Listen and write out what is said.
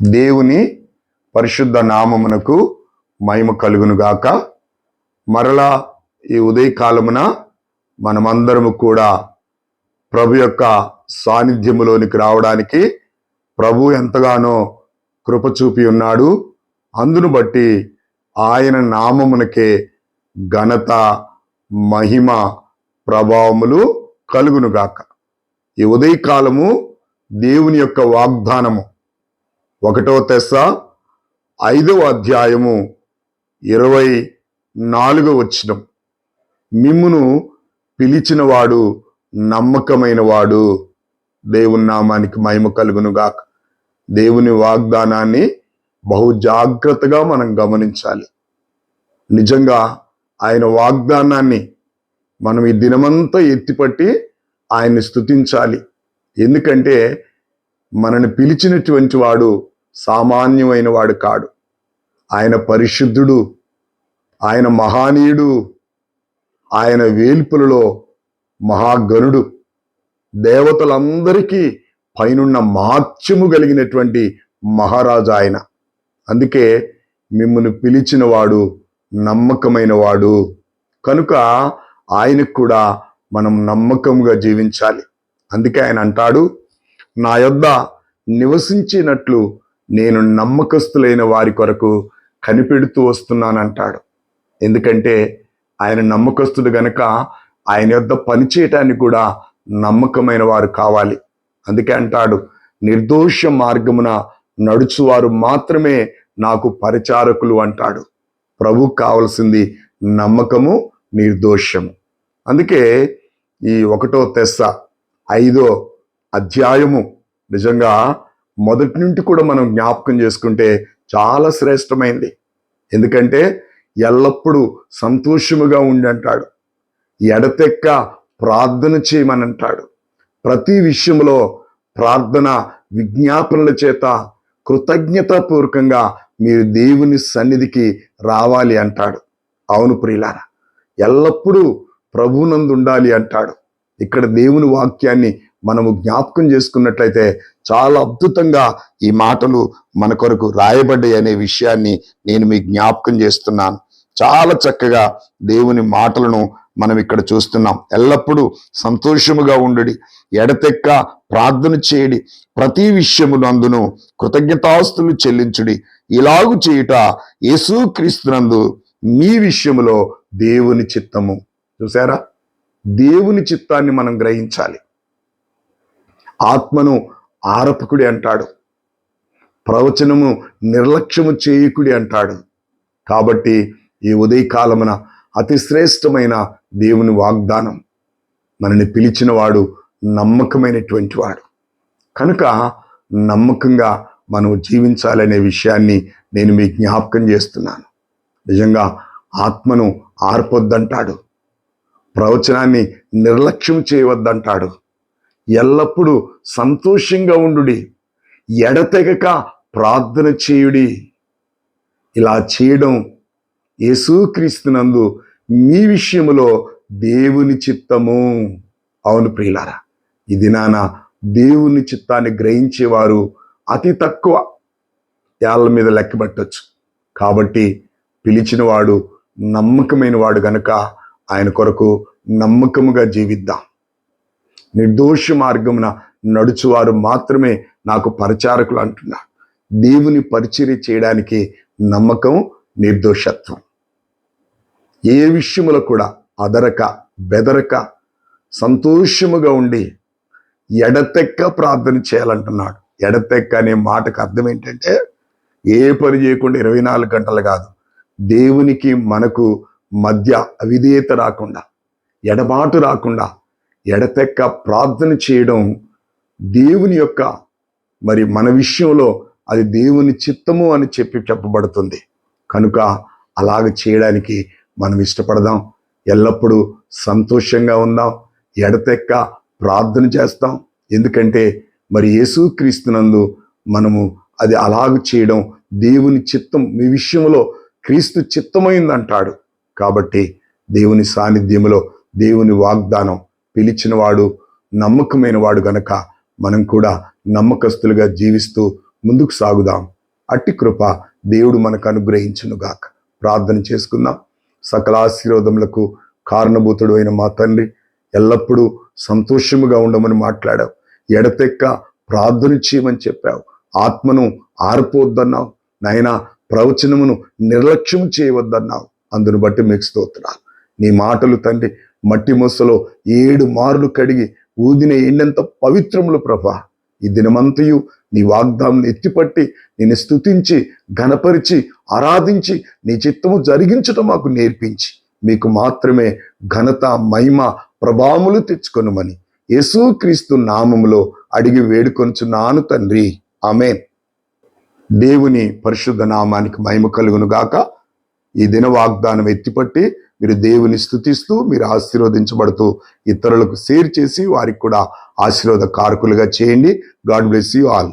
దేవుని పరిశుద్ధ నామమునకు మహిమ కలుగునుగాక. మరలా ఈ ఉదయకాలమున మనమందరము కూడా ప్రభు యొక్క సాన్నిధ్యములోనికి రావడానికి ప్రభు ఎంతగానో కృప చూపి ఉన్నాడు. అందును బట్టి ఆయన నామమునకే ఘనత, మహిమ, ప్రభావములు కలుగునుగాక. ఈ ఉదయకాలము దేవుని యొక్క వాగ్దానము 1 తెస్స 5వ అధ్యాయము 24వ వచనం. మిమ్మును పిలిచిన వాడు నమ్మకమైన వాడు. దేవుని నామానికి మహిమ కలుగునుగాక. దేవుని వాగ్దానాన్ని బహు జాగ్రత్తగా మనం గమనించాలి. నిజంగా ఆయన వాగ్దానాన్ని మనం ఈ దినమంతా ఎత్తిపట్టి ఆయన్ని స్తుతించాలి. ఎందుకంటే మనని పిలిచినటువంటి వాడు సామాన్యమైన వాడు కాడు. ఆయన పరిశుద్ధుడు, ఆయన మహానీయుడు, ఆయన వేల్పులలో మహాగణుడు, దేవతలందరికీ పైనున్న మహాత్మ్యము కలిగినటువంటి మహారాజు ఆయన. అందుకే మిమ్మల్ని పిలిచిన వాడు నమ్మకమైన వాడు. కనుక ఆయనకు కూడా మనం నమ్మకంగా జీవించాలి. అందుకే ఆయన అంటాడు, నా యొద్ద నివసించినట్లు నేను నమ్మకస్తులైన వారి కొరకు కనిపెడుతూ వస్తున్నానంటాడు. ఎందుకంటే ఆయన నమ్మకస్తుడు గనక ఆయన యొద్ద పనిచేయటానికి కూడా నమ్మకమైన వారు కావాలి. అందుకే అంటాడు, నిర్దోష మార్గమున నడుచువారు మాత్రమే నాకు పరిచారకులు అంటాడు. ప్రభువుకు కావలసింది నమ్మకము, నిర్దోషము. అందుకే ఈ 1 తెస్స 5వ అధ్యాయము నిజంగా మొదటి నుండి కూడా మనం జ్ఞాపకం చేసుకుంటే చాలా శ్రేష్టమైంది. ఎందుకంటే ఎల్లప్పుడూ సంతోషముగా ఉండి అంటాడు. ఎడతెక్క ప్రార్థన చేయమని అంటాడు. ప్రతి విషయంలో ప్రార్థన విజ్ఞాపనల చేత కృతజ్ఞతాపూర్వకంగా మీరు దేవుని సన్నిధికి రావాలి అంటాడు. అవును ప్రియులారా, ఎల్లప్పుడూ ప్రభువునందు ఉండాలి అంటాడు. ఇక్కడ దేవుని వాక్యాన్ని మనము జ్ఞాపకం చేసుకున్నట్లయితే చాలా అద్భుతంగా ఈ మాటలు మన కొరకు రాయబడ్డాయి అనే విషయాన్ని నేను మీకు జ్ఞాపకం చేస్తున్నాను. చాలా చక్కగా దేవుని మాటలను మనం ఇక్కడ చూస్తున్నాం. ఎల్లప్పుడూ సంతోషముగా ఉండుడి, ఎడతెక్క ప్రార్థన చేయడి, ప్రతి విషయమునందును కృతజ్ఞతాస్తులు చెల్లించుడి. ఇలాగు చేయుట యేసుక్రీస్తునందు మీ విషయములో దేవుని చిత్తము. చూసారా, దేవుని చిత్తాన్ని మనం గ్రహించాలి. ఆత్మను ఆరపకుడి అంటాడు, ప్రవచనము నిర్లక్ష్యము చేయకుడి అంటాడు. కాబట్టి ఈ ఉదయకాలమున అతి శ్రేష్టమైన దేవుని వాగ్దానం, మనని పిలిచిన వాడు నమ్మకమైనటువంటి వాడు. కనుక నమ్మకంగా మనం జీవించాలనే విషయాన్ని నేను మీకు జ్ఞాపకం చేస్తున్నాను. నిజంగా ఆత్మను ఆర్పొద్దంటాడు, ప్రవచనాన్ని నిర్లక్ష్యం చేయవద్దంటాడు. ఎల్లప్పుడూ సంతోషంగా ఉండుడి, ఎడతెగక ప్రార్థన చేయుడి. ఇలా చేయడం యేసుక్రీస్తునందు మీ విషయములో దేవుని చిత్తము. అవును ప్రియులారా, ఈ దినాన దేవుని చిత్తాన్ని గ్రహించేవారు అతి తక్కువ, ఏళ్ళ మీద లెక్కబట్టచ్చు. కాబట్టి పిలిచిన వాడు నమ్మకమైన వాడు గనుక ఆయన కొరకు నమ్మకముగా జీవిద్దాం. నిర్దోష మార్గమున నడుచువారు మాత్రమే నాకు పరిచారకులు అంటున్నా. దేవుని పరిచర్య చేయడానికి నమ్మకం, నిర్దోషత్వం. ఏ విషయములో కూడా అదరక బెదరక సంతోషముగా ఉండి ఎడతెక్క ప్రార్థన చేయాలంటున్నాడు. ఎడతెక్క అనే మాటకు అర్థం ఏంటంటే ఏ పని చేయకుండా 24 గంటలు కాదు, దేవునికి మనకు మధ్య అవిధేయత రాకుండా, ఎడబాటు రాకుండా ఎడతెక్క ప్రార్థన చేయడం దేవుని యొక్క మరి మన విషయంలో అది దేవుని చిత్తము అని చెప్పబడుతుంది. కనుక అలాగ చేయడానికి మనం ఇష్టపడదాం. ఎల్లప్పుడూ సంతోషంగా ఉందాం, ఎడతెక్క ప్రార్థన చేస్తాం. ఎందుకంటే మరి యేసుక్రీస్తునందు మనము అది అలాగ చేయడం దేవుని చిత్తం. మీ విషయంలో క్రీస్తు చిత్తమైందంటాడు. కాబట్టి దేవుని సాన్నిధ్యములో దేవుని వాగ్దానం, పిలిచిన వాడు నమ్మకమైన వాడు గనక మనం కూడా నమ్మకస్తులుగా జీవిస్తూ ముందుకు సాగుదాం. అట్టి కృప దేవుడు మనకు అనుగ్రహించునుగాక. ప్రార్థన చేసుకుందాం. సకల ఆశీర్వాదములకు కారణభూతుడు అయిన మా తండ్రి, ఎల్లప్పుడూ సంతోషముగా ఉండమని మాట్లాడావు. ఎడతెక్క ప్రార్థన చేయమని చెప్పావు. ఆత్మను ఆరిపోవద్దన్నావు నాయనా. ప్రవచనమును నిర్లక్ష్యం చేయవద్దన్నావు. అందును బట్టి మీకు స్తోత్రాలు. నీ మాటలు తండ్రి మట్టి మొసలో 7 మార్లు కడిగి ఊదిన ఎండంత పవిత్రములు ప్రభా. ఈ దినమంతయు నీ వాగ్దానం ఎత్తిపట్టి నేను స్తుతించి ఘనపరిచి ఆరాధించి నీ చిత్తము జరిగించటం మాకు నేర్పించి మీకు మాత్రమే ఘనత మహిమ ప్రభావములు తెచ్చుకొనుమని యేసుక్రీస్తు నామములో అడిగి వేడుకొనుచున్నాను తండ్రి. ఆమేన్. దేవుని పరిశుద్ధ నామానికి మహిమ కలుగును గాక. ఈ దిన వాగ్దానం ఎత్తిపట్టి మీరు దేవుని స్తుతిస్తూ మీరు ఆశీర్వదించబడుతూ ఇతరులకు షేర్ చేసి వారికి కూడా ఆశీర్వాద కారకులుగా చేయండి. God bless you all.